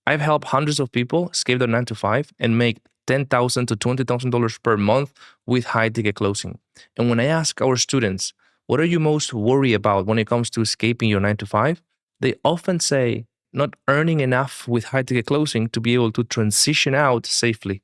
I've helped hundreds of people escape their 9 to 5 and make $10,000 to $20,000 per month with high ticket closing. And when I ask our students, what are you most worried about when it comes to escaping your 9 to 5? They often say not earning enough with high ticket closing to be able to transition out safely.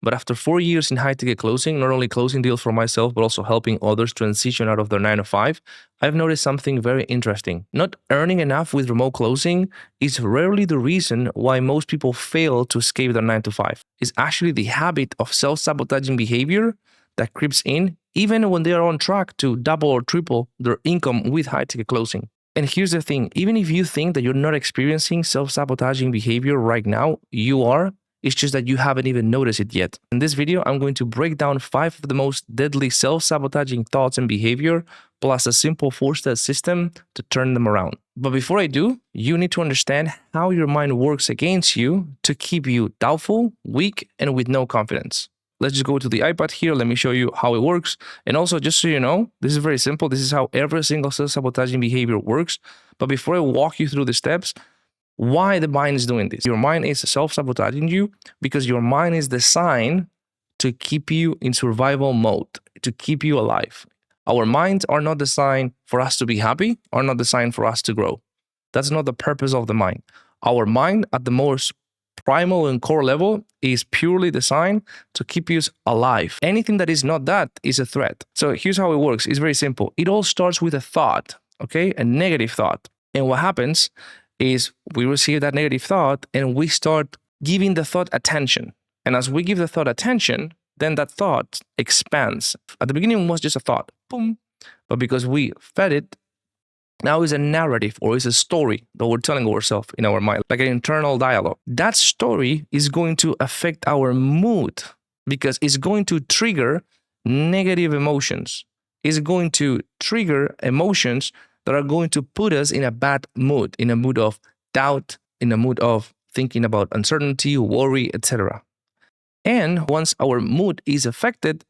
But after 4 years in high ticket closing, not only closing deals for myself, but also helping others transition out of their 9 to 5, I've noticed something very interesting. Not earning enough with remote closing is rarely the reason why most people fail to escape their 9 to 5. It's actually the habit of self-sabotaging behavior that creeps in even when they are on track to double or triple their income with high ticket closing. And here's the thing, even if you think that you're not experiencing self-sabotaging behavior right now, you are. It's just that you haven't even noticed it yet. In this video, I'm going to break down 5 of the most deadly self-sabotaging thoughts and behavior, plus a simple 4-step system to turn them around. But before I do, you need to understand how your mind works against you to keep you doubtful, weak, and with no confidence. Let's just go to the iPad here. Let me show you how it works. And also, just so you know, this is very simple. This is how every single self-sabotaging behavior works. But before I walk you through the steps, why the mind is doing this? Your mind is self-sabotaging you because your mind is designed to keep you in survival mode, to keep you alive. Our minds are not designed for us to be happy, are not designed for us to grow. That's not the purpose of the mind. Our mind, at the most primal and core level, is purely designed to keep you alive. Anything that is not that is a threat. So here's how it works. It's very simple. It all starts with a thought, okay? A negative thought. And what happens is we receive that negative thought and we start giving the thought attention. And as we give the thought attention, then that thought expands. At the beginning, it was just a thought, boom. But because we fed it, now it's a narrative or it's a story that we're telling ourselves in our mind, like an internal dialogue. That story is going to affect our mood because it's going to trigger negative emotions. It's going to trigger emotions that are going to put us in a bad mood, in a mood of doubt, in a mood of thinking about uncertainty, worry, etc. And once our mood is affected,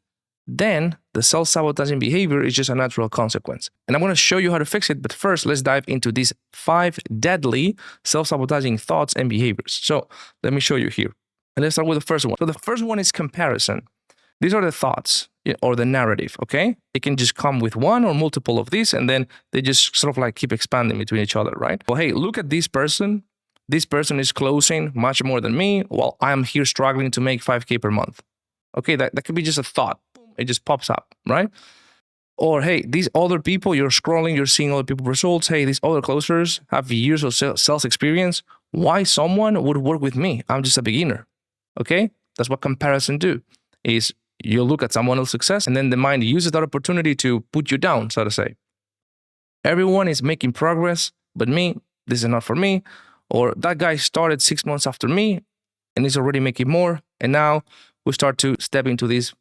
then the self-sabotaging behavior is just a natural consequence. And I'm going to show you how to fix it, but first let's dive into these 5 deadly self-sabotaging thoughts and behaviors. So let me show you here. And let's start with the first one. So the first one is comparison. These are the thoughts or the narrative, okay? It can just come with one or multiple of these, and then they just sort of like keep expanding between each other, right? Well, hey, look at this person. This person is closing much more than me, while I'm here struggling to make 5K per month. Okay, that could be just a thought. It just pops up, right? Or, hey, these other people, you're scrolling, you're seeing other people's results. Hey, these other closers have years of sales experience. Why someone would work with me? I'm just a beginner, okay? That's what comparison do, is you look at someone else's success, and then the mind uses that opportunity to put you down, so to say. Everyone is making progress, but me, this is not for me. Or that guy started 6 months after me, and he's already making more. And now we start to step into this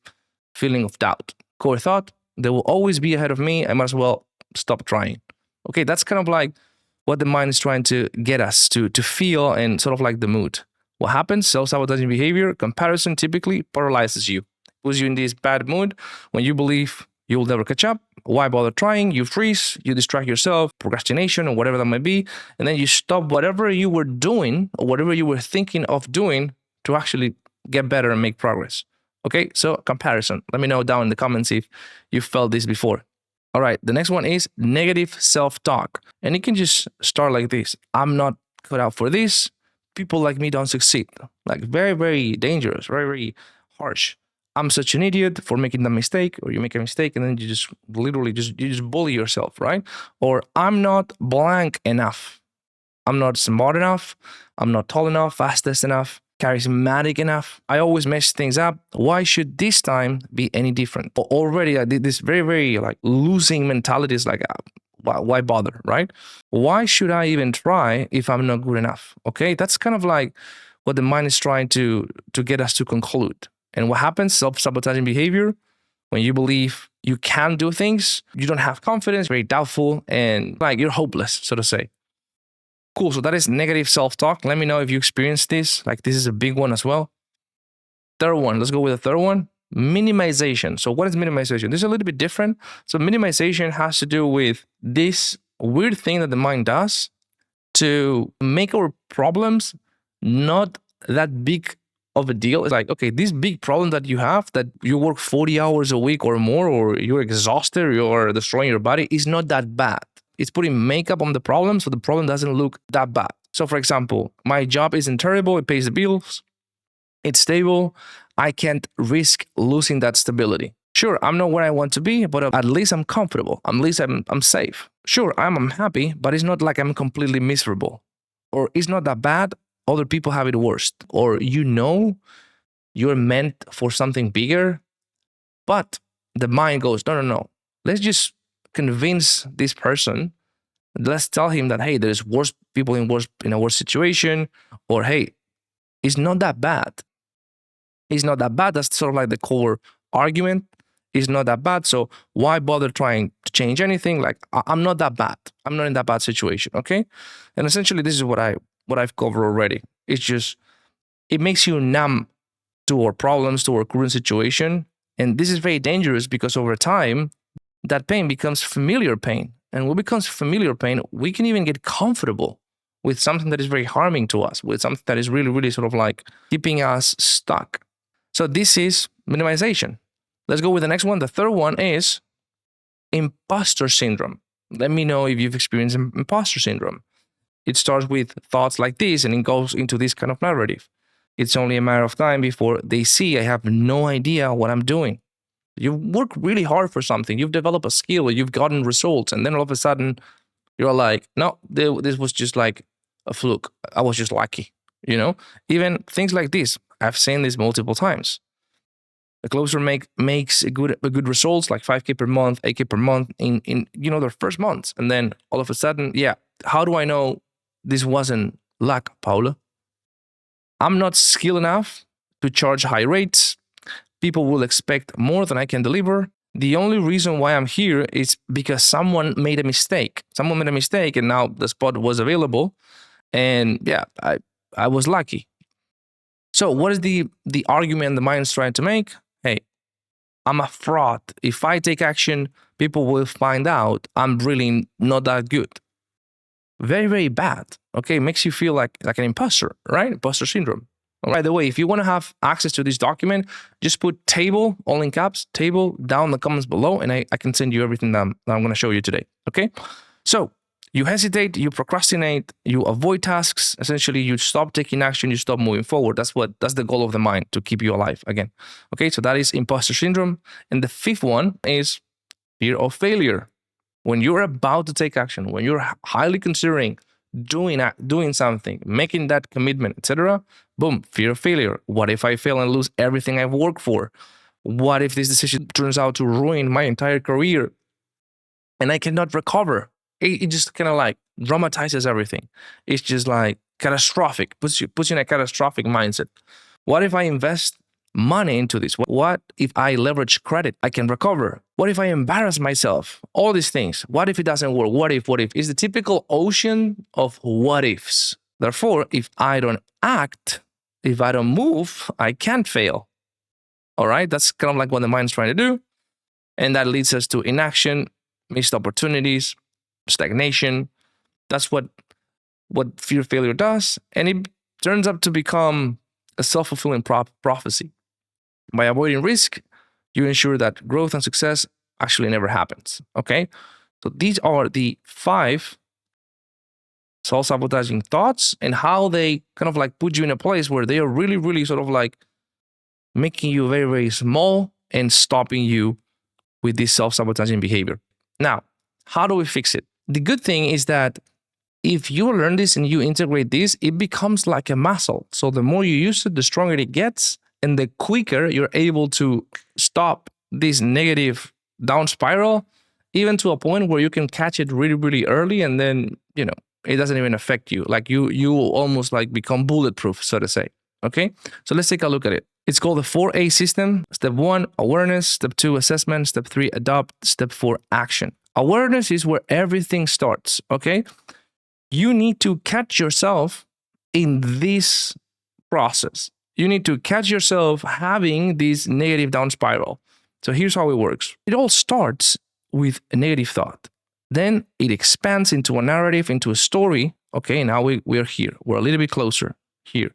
feeling of doubt. Core thought, they will always be ahead of me. I might as well stop trying. Okay, that's kind of like what the mind is trying to get us to feel and sort of like the mood. What happens? Self-sabotaging behavior, comparison typically paralyzes you. Puts you in this bad mood when you believe you'll never catch up. Why bother trying? You freeze, you distract yourself, procrastination or whatever that might be, and then you stop whatever you were doing or whatever you were thinking of doing to actually get better and make progress. Okay, so comparison. Let me know down in the comments if you felt this before. All right, the next one is negative self-talk. And it can just start like this. I'm not cut out for this. People like me don't succeed. Like very, very dangerous, very, very harsh. I'm such an idiot for making that mistake, or you make a mistake and then you just literally you bully yourself, right? Or I'm not blank enough. I'm not smart enough. I'm not tall enough, fastest enough, charismatic enough. I always mess things up. Why should this time be any different? Already I did this very, very like losing mentality is like, why bother, right? Why should I even try if I'm not good enough? Okay, that's kind of like what the mind is trying to get us to conclude. And what happens? Self-sabotaging behavior. When you believe you can do things, you don't have confidence, very doubtful, and like you're hopeless, so to say. Cool, so that is negative self-talk. Let me know if you experience this. Like this is a big one as well. Third one, let's go with the third one. Minimization. So what is minimization? This is a little bit different. So minimization has to do with this weird thing that the mind does to make our problems not that big of a deal. It's like, okay, this big problem that you have, that you work 40 hours a week or more, or you're exhausted, you're destroying your body, is not that bad. It's putting makeup on the problem so the problem doesn't look that bad. So, for example, my job isn't terrible, it pays the bills, it's stable. I can't risk losing that stability. Sure, I'm not where I want to be, but at least I'm comfortable. At least I'm safe. Sure, I'm happy, but it's not like I'm completely miserable. Or it's not that bad. Other people have it worse. Or you're meant for something bigger, but the mind goes, no, no, no. Let's just convince this person. Let's tell him that, hey, there's worse people in a worse situation, or hey, it's not that bad. It's not that bad. That's sort of like the core argument. It's not that bad. So why bother trying to change anything? Like, I'm not that bad. I'm not in that bad situation. Okay. And essentially this is what I've covered already. It's just, it makes you numb to our problems, to our current situation. And this is very dangerous because over time, that pain becomes familiar pain. And when it becomes familiar pain, we can even get comfortable with something that is very harming to us, with something that is really, really sort of like keeping us stuck. So this is minimization. Let's go with the next one. The third one is imposter syndrome. Let me know if you've experienced imposter syndrome. It starts with thoughts like this and it goes into this kind of narrative. It's only a matter of time before they see I have no idea what I'm doing. You've worked really hard for something. You've developed a skill. You've gotten results. And then all of a sudden, you're like, no, this was just like a fluke. I was just lucky. Even things like this. I've seen this multiple times. A closer makes a good results, like 5K per month, 8K per month in their first months. And then all of a sudden, yeah, how do I know this wasn't luck, Paula? I'm not skilled enough to charge high rates. People will expect more than I can deliver. The only reason why I'm here is because someone made a mistake. Someone made a mistake and now the spot was available. And yeah, I was lucky. So what is the argument the mind's trying to make? Hey, I'm a fraud. If I take action, people will find out I'm really not that good. Very, very bad. Okay, makes you feel like an imposter, right? Imposter syndrome. By the way, if you want to have access to this document, just put table, all in caps, table down in the comments below, and I can send you everything that I'm going to show you today. Okay, so you hesitate, you procrastinate, you avoid tasks. Essentially, you stop taking action, you stop moving forward. That's the goal of the mind, to keep you alive again. Okay, so that is imposter syndrome. And the fifth one is fear of failure. When you're about to take action, when you're highly considering doing something, making that commitment, etc., boom, fear of failure. What if I fail and lose everything I've worked for? What if this decision turns out to ruin my entire career and I cannot recover? It just kind of like dramatizes everything. It's just like catastrophic, puts you in a catastrophic mindset. What if I invest money into this? What if I leverage credit? I can recover. What if I embarrass myself? All these things. What if it doesn't work? What if? It's the typical ocean of what ifs. Therefore, if I don't act, if I don't move, I can't fail. All right, that's kind of like what the mind's trying to do. And that leads us to inaction, missed opportunities, stagnation. That's what fear of failure does. And it turns up to become a self-fulfilling prophecy. By avoiding risk, you ensure that growth and success actually never happens. Okay? So these are the 5 self-sabotaging thoughts and how they kind of like put you in a place where they are really, really sort of like making you very, very small and stopping you with this self-sabotaging behavior. Now, how do we fix it? The good thing is that if you learn this and you integrate this, it becomes like a muscle. So the more you use it, the stronger it gets, and the quicker you're able to stop this negative down spiral, even to a point where you can catch it really, really early, and then, it doesn't even affect you. Like you almost like become bulletproof, so to say. Okay? So let's take a look at it. It's called the 4A system. Step 1, awareness. Step 2, assessment. Step 3, adopt. Step 4, action. Awareness is where everything starts, okay? You need to catch yourself in this process. You need to catch yourself having this negative down spiral. So here's how it works. It all starts with a negative thought. Then it expands into a narrative, into a story. Okay, now we're here. We're a little bit closer. here.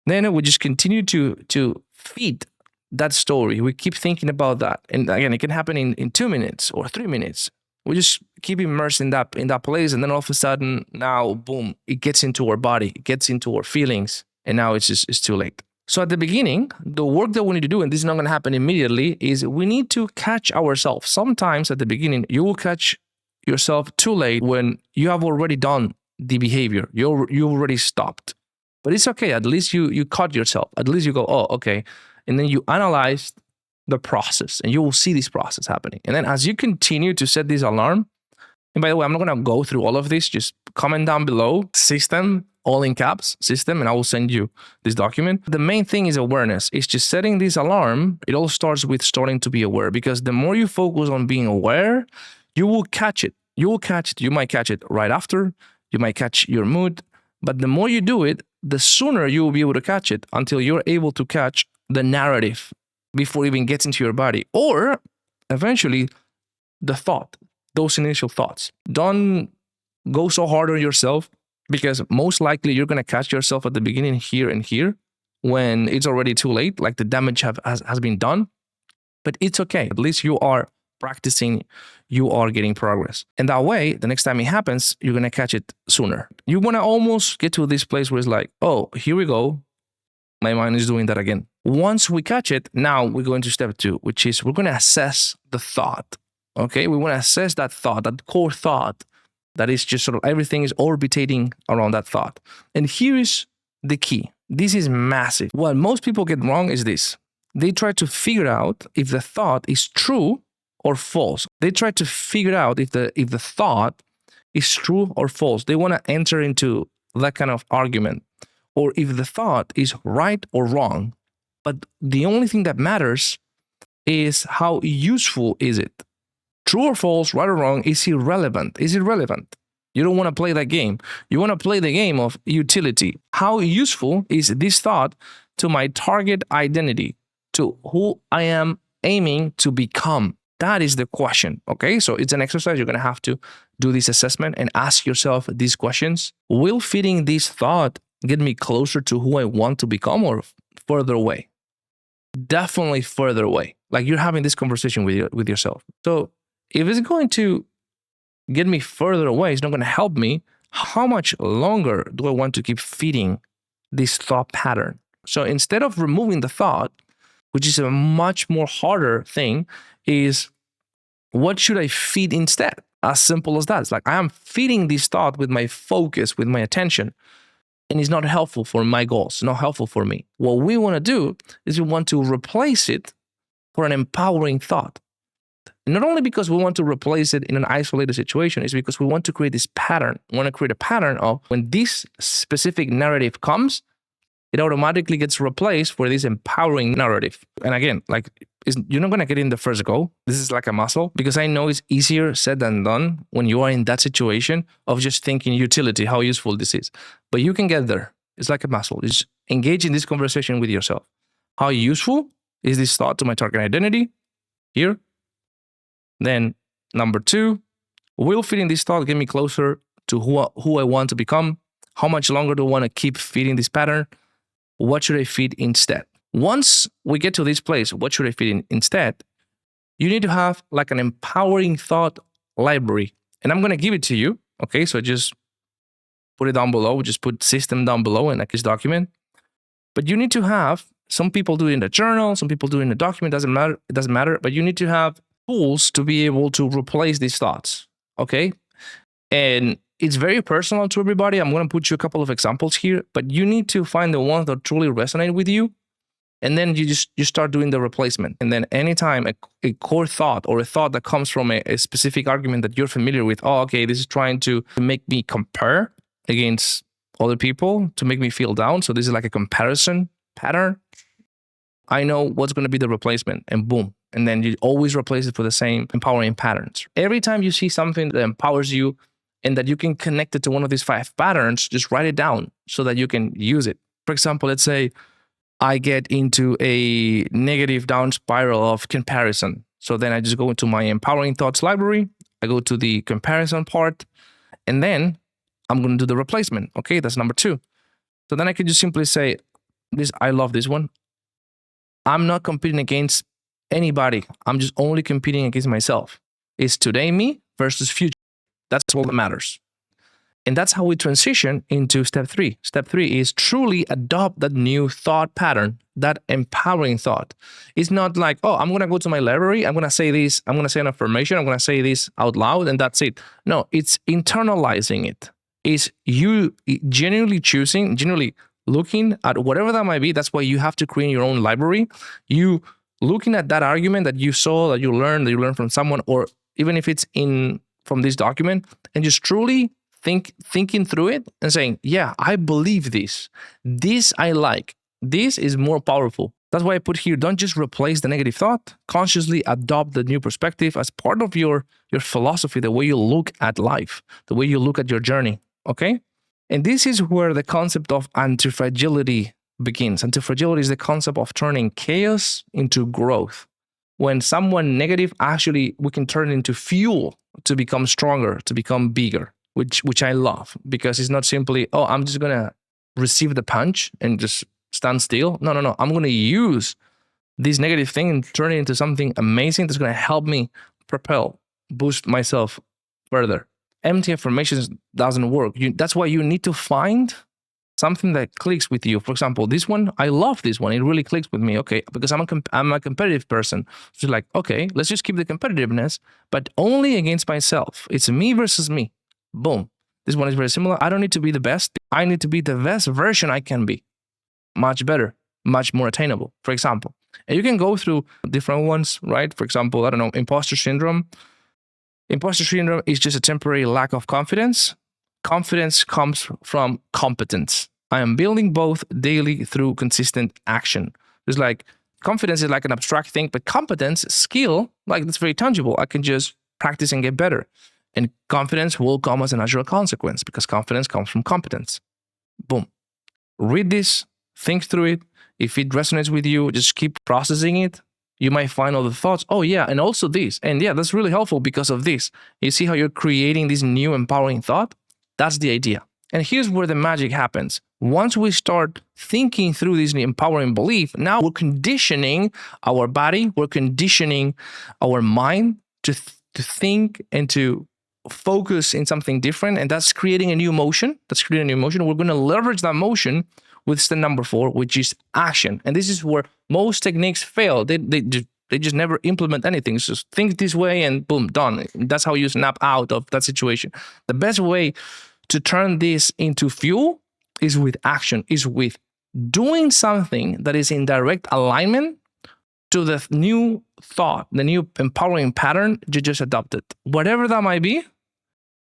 Then we just continue to feed that story. We keep thinking about that. And again, it can happen in 2 minutes or 3 minutes. We just keep immersed in that place. And then all of a sudden, now, boom, it gets into our body, it gets into our feelings. And now it's too late. So at the beginning, the work that we need to do, and this is not going to happen immediately, is we need to catch ourselves. Sometimes at the beginning, you will catch yourself too late when you have already done the behavior. You already stopped. But it's okay. At least you caught yourself. At least you go, oh, okay. And then you analyze the process and you will see this process happening. And then as you continue to set this alarm, and by the way, I'm not going to go through all of this. Just comment down below, system, all in caps, system, and I will send you this document. The main thing is awareness. It's just setting this alarm. It all starts with starting to be aware, because the more you focus on being aware, you will catch it. You will catch it. You might catch it right after. You might catch your mood. But the more you do it, the sooner you will be able to catch it, until you're able to catch the narrative before it even gets into your body, or eventually the thought, those initial thoughts. Don't go so hard on yourself, because most likely you're going to catch yourself at the beginning here and here when it's already too late, like the damage has been done. But it's okay. At least you are practicing, you are getting progress. And that way, the next time it happens, you're going to catch it sooner. You want to almost get to this place where it's like, oh, here we go. My mind is doing that again. Once we catch it, now we go into step 2, which is we're going to assess the thought. Okay, we want to assess that thought, that core thought that is just sort of everything is orbitating around that thought. And here is the key. This is massive. What most people get wrong is this. They try to figure out if the thought is true or false. They try to figure out if the thought is true or false. They want to enter into that kind of argument, or if the thought is right or wrong. But the only thing that matters is how useful is it. True or false, right or wrong, is irrelevant. Is irrelevant. You don't want to play that game. You want to play the game of utility. How useful is this thought to my target identity, to who I am aiming to become? That is the question, okay? So it's an exercise. You're going to have to do this assessment and ask yourself these questions. Will fitting this thought get me closer to who I want to become, or further away? Definitely further away. Like you're having this conversation with yourself. So if it's going to get me further away, it's not going to help me, how much longer do I want to keep feeding this thought pattern? So instead of removing the thought, which is a much more harder thing, is what should I feed instead? As simple as that. It's like I am feeding this thought with my focus, with my attention, and it's not helpful for my goals, not helpful for me. What we want to do is we want to replace it for an empowering thought. And not only because we want to replace it in an isolated situation, it's because we want to create this pattern. We want to create a pattern of when this specific narrative comes, it automatically gets replaced for this empowering narrative. And again, like you're not going to get in the first go. This is like a muscle, because I know it's easier said than done when you are in that situation of just thinking utility, how useful this is. But you can get there. It's like a muscle. Just engage in this conversation with yourself. How useful is this thought to my target identity? Here. Then number 2, will feeding this thought get me closer to who I want to become? How much longer do I want to keep feeding this pattern? What should I feed instead? Once we get to this place, what should I feed instead? You need to have like an empowering thought library. And I'm going to give it to you. Okay, so just put it down below. Just put system down below in like this document. But you need to have, some people do it in the journal, some people do it in the document, doesn't matter. It doesn't matter. But you need to have tools to be able to replace these thoughts. Okay. And it's very personal to everybody. I'm going to put you a couple of examples here, but you need to find the ones that truly resonate with you. And then you start doing the replacement. And then anytime a core thought or a thought that comes from a specific argument that you're familiar with, oh, okay, this is trying to make me compare against other people, to make me feel down. So this is like a comparison pattern. I know what's going to be the replacement, and boom. And then you always replace it for the same empowering patterns. Every time you see something that empowers you and that you can connect it to one of these 5 patterns, just write it down so that you can use it. For example, let's say I get into a negative down spiral of comparison. So then I just go into my empowering thoughts library. I go to the comparison part, and then I'm going to do the replacement. Okay, that's number 2. So then I can just simply say, I love this one. I'm not competing against anybody. I'm just only competing against myself. It's today me versus future. That's all that matters. And that's how we transition into step 3. Step 3 is truly adopt that new thought pattern, that empowering thought. It's not like, oh, I'm going to go to my library, I'm going to say this, I'm going to say an affirmation, I'm going to say this out loud, and that's it. No, it's internalizing it. It's you genuinely choosing, genuinely looking at whatever that might be. That's why you have to create your own library. You looking at that argument that you saw, that you learned from someone, or even if it's from this document, and just truly thinking through it and saying, yeah, I believe this. This I like. This is more powerful. That's why I put here, don't just replace the negative thought. Consciously adopt the new perspective as part of your philosophy, the way you look at life, the way you look at your journey, okay? And this is where the concept of anti-fragility begins. Anti-fragility is the concept of turning chaos into growth. When someone negative, actually, we can turn it into fuel to become stronger, to become bigger. Which I love, because it's not simply, oh, I'm just going to receive the punch and just stand still. No. I'm going to use this negative thing and turn it into something amazing that's going to help me boost myself further. Empty affirmations doesn't work. That's why you need to find something that clicks with you. For example, this one, I love this one. It really clicks with me. Okay, because I'm a competitive person. So like, okay, let's just keep the competitiveness, but only against myself. It's me versus me. Boom. This one is very similar. I don't need to be the best. I need to be the best version I can be. Much better, much more attainable, for example. And you can go through different ones, right? For example, I don't know, imposter syndrome. Imposter syndrome is just a temporary lack of confidence. Confidence comes from competence. I am building both daily through consistent action. It's like confidence is like an abstract thing, but competence, skill, like that's very tangible. I can just practice and get better. And confidence will come as a natural consequence because confidence comes from competence. Boom. Read this, think through it. If it resonates with you, just keep processing it. You might find other thoughts. Oh, yeah, and also this. And yeah, that's really helpful because of this. You see how you're creating this new empowering thought? That's the idea. And here's where the magic happens. Once we start thinking through this empowering belief, now we're conditioning our body, we're conditioning our mind to think and to focus in something different, and that's creating a new motion. We're going to leverage that motion with step number 4, which is action. And this is where most techniques fail. They just never implement anything. It's just think this way and boom, done. That's how you snap out of that situation. The best way to turn this into fuel is with action, is with doing something that is in direct alignment to the new thought, the new empowering pattern you just adopted. Whatever that might be,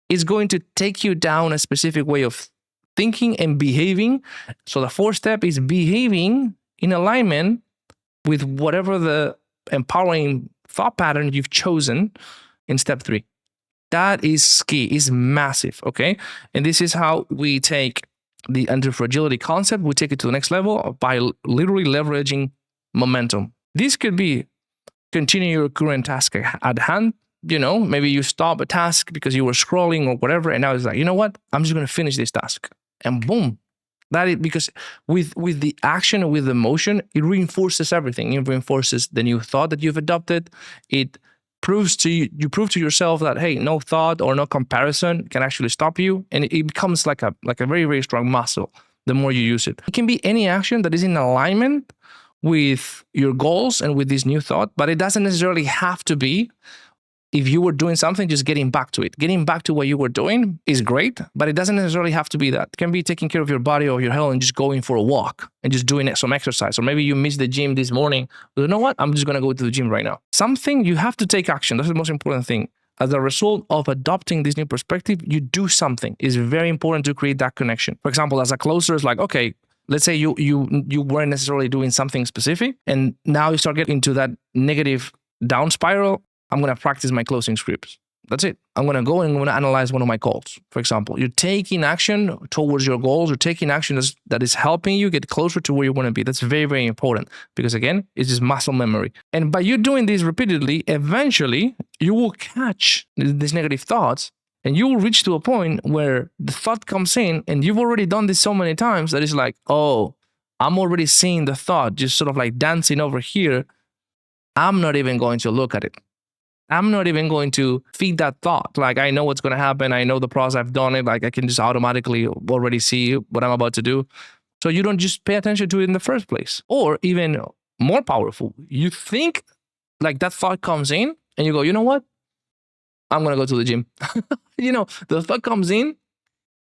is going to take you down a specific way of thinking and behaving. So the 4th step is behaving in alignment with whatever the empowering thought pattern you've chosen in step 3. That is key, is massive, okay? And this is how we take the anti-fragility concept, we take it to the next level by literally leveraging momentum. This could be continue your current task at hand. You know, maybe you stop a task because you were scrolling or whatever, and now it's like, you know what? I'm just going to finish this task. And boom. That is because with the action, with the motion, it reinforces everything. It reinforces the new thought that you've adopted. It proves to you prove to yourself that, hey, no thought or no comparison can actually stop you. And it becomes like a very, very strong muscle the more you use it. It can be any action that is in alignment with your goals and with this new thought, but it doesn't necessarily have to be. If you were doing something, just getting back to it. Getting back to what you were doing is great, but it doesn't necessarily have to be that. It can be taking care of your body or your health and just going for a walk and just doing some exercise. Or maybe you missed the gym this morning. You know what? I'm just going to go to the gym right now. Something, you have to take action. That's the most important thing. As a result of adopting this new perspective, you do something. It's very important to create that connection. For example, as a closer, it's like, okay, let's say you weren't necessarily doing something specific, and now you start getting into that negative down spiral. I'm going to practice my closing scripts. That's it. I'm going to go and I'm going to analyze one of my calls. For example, you're taking action towards your goals. You're taking action that is helping you get closer to where you want to be. That's very, very important because, again, it's just muscle memory. And by you doing this repeatedly, eventually you will catch these negative thoughts And you will reach to a point where the thought comes in, and you've already done this so many times that it's like, oh, I'm already seeing the thought just sort of like dancing over here. I'm not even going to look at it. I'm not even going to feed that thought. Like, I know what's going to happen. I know the process. I've done it. Like, I can just automatically already see what I'm about to do. So you don't just pay attention to it in the first place. Or even more powerful, you think like that thought comes in and you go, you know what? I'm going to go to the gym. The thought comes in.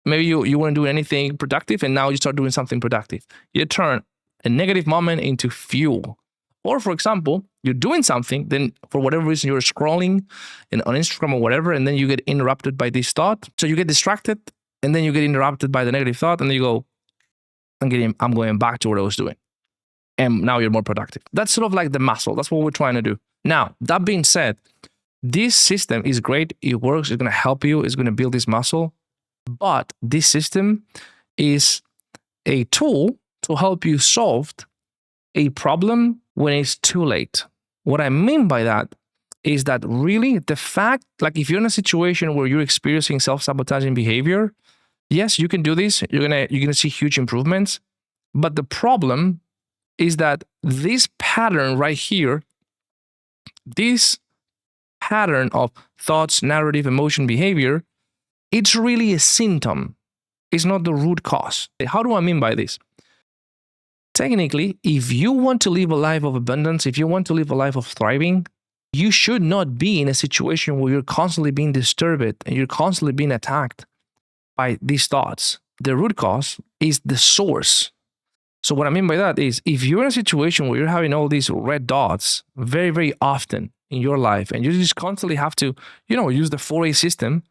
Maybe you weren't doing anything productive and now you start doing something productive. You turn a negative moment into fuel. Or for example, you're doing something, then for whatever reason you're scrolling on Instagram or whatever, and then you get interrupted by this thought. So you get distracted and then you get interrupted by the negative thought and then you go, I'm going back to what I was doing. And now you're more productive. That's sort of like the muscle. That's what we're trying to do. Now, that being said, this system is great. It works. It's going to help you. It's going to build this muscle. But this system is a tool to help you solve a problem when it's too late. What I mean by that is that really the fact, like if you're in a situation where you're experiencing self-sabotaging behavior, yes, you can do this. You're gonna see huge improvements. But the problem is that this pattern right here, this pattern of thoughts, narrative, emotion, behavior, it's really a symptom. It's not the root cause. How do I mean by this? Technically, if you want to live a life of abundance, if you want to live a life of thriving, you should not be in a situation where you're constantly being disturbed and you're constantly being attacked by these thoughts. The root cause is the source. So what I mean by that is if you're in a situation where you're having all these red dots very, very often in your life and you just constantly have to, use the 4A system,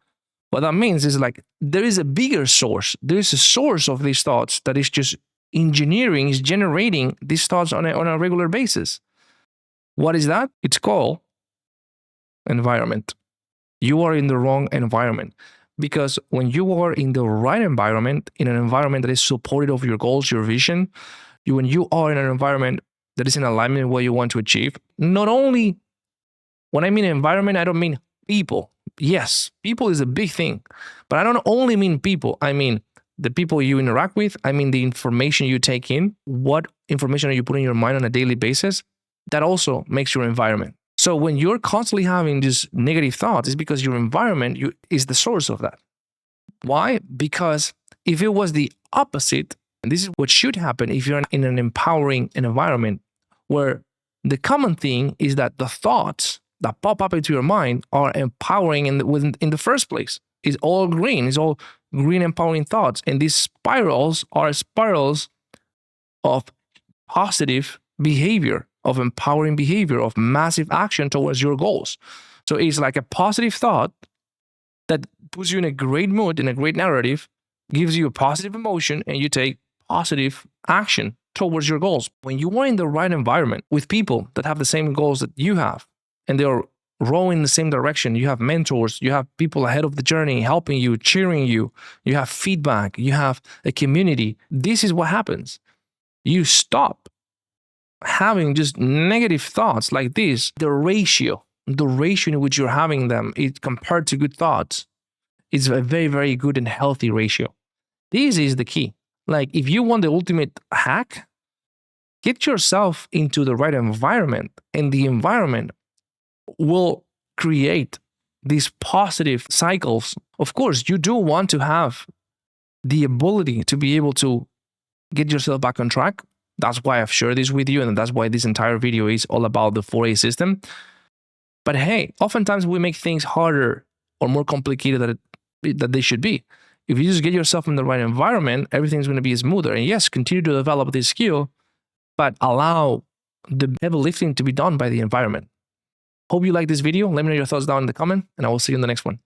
what that means is like there is a bigger source. There is a source of these thoughts that is just is generating these thoughts on a regular basis. What is that? It's called environment. You are in the wrong environment. Because when you are in the right environment, in an environment that is supportive of your goals, your vision, when you are in an environment that is in alignment with what you want to achieve, not only, when I mean environment, I don't mean people. Yes, people is a big thing, but I don't only mean people. I mean the people you interact with. I mean the information you take in. What information are you putting in your mind on a daily basis? That also makes your environment. So when you're constantly having these negative thoughts, it's because your environment is the source of that. Why? Because if it was the opposite, and this is what should happen if you're in an empowering environment, where the common thing is that the thoughts that pop up into your mind are empowering in the first place. It's all green. It's all green empowering thoughts. And these spirals are spirals of positive behavior, of empowering behavior, of massive action towards your goals. So it's like a positive thought that puts you in a great mood, in a great narrative, gives you a positive emotion, and you take positive action towards your goals. When you are in the right environment with people that have the same goals that you have, and they're rowing in the same direction, you have mentors, you have people ahead of the journey helping you, cheering you, you have feedback, you have a community. This is what happens. You stop having just negative thoughts like this. The ratio in which you're having them is compared to good thoughts is a very, very good and healthy ratio. This is the key. Like if you want the ultimate hack, get yourself into the right environment, and the environment will create these positive cycles. Of course, you do want to have the ability to be able to get yourself back on track. That's why I've shared this with you, and that's why this entire video is all about the 4A system. But hey, oftentimes we make things harder or more complicated than they should be. If you just get yourself in the right environment, everything's going to be smoother. And yes, continue to develop this skill, but allow the heavy lifting to be done by the environment. Hope you like this video. Let me know your thoughts down in the comment, and I will see you in the next one.